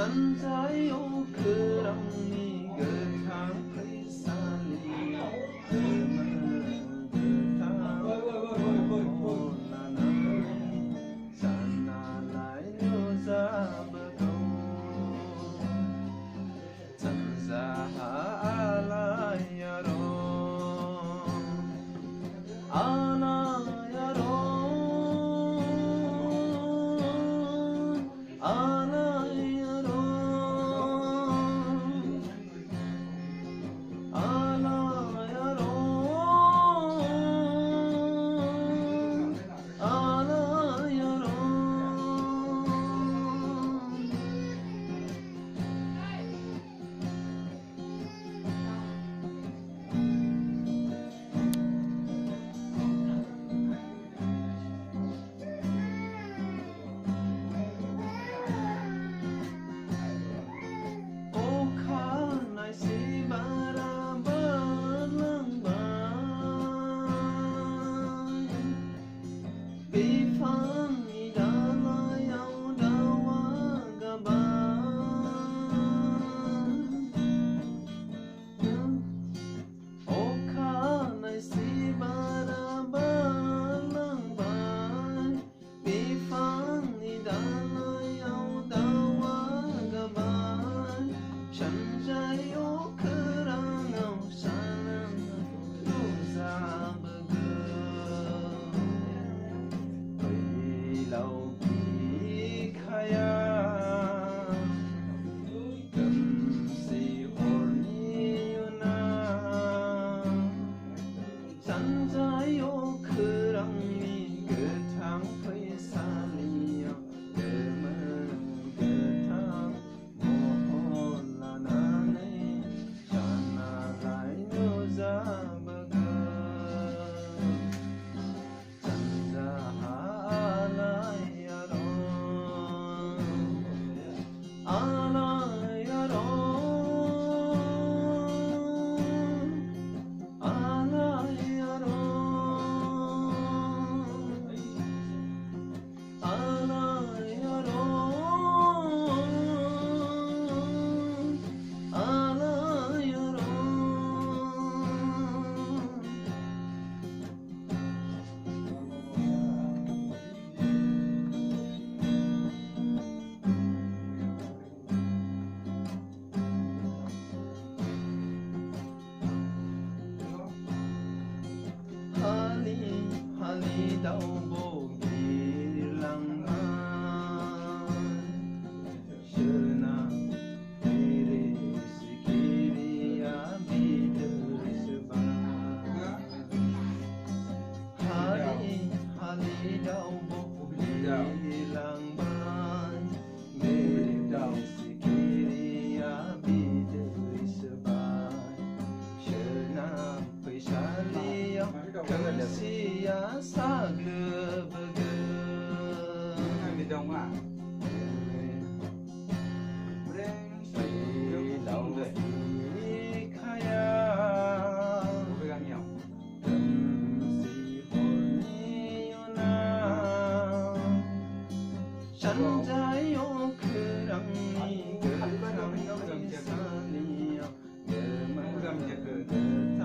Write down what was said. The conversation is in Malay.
산자요 그랑니 그탕 프리살리 그만 그탕 나는 산나라이 여자버도 산자하라야로 아나야로 아나야로 아나야로 아나야로 산자요 그랑니 그탕 프리살리요 그만 그탕 몰라나네 샤나라이 누자버그 산자하라야로 아나야로 Hali đau bộ kỳ lăng an Shana Kiri Sikiri Abidu Isba Hali đau bộ kỳ lăng an Kiri Sikiri Abidu Isba Shana Paisali Kasiya saglebaga Hai miền Đông à? Đông rồi. Khaya Với ăn nhiều. 산자요 그랑니 그탕 프리살리요 Với ăn nhiều.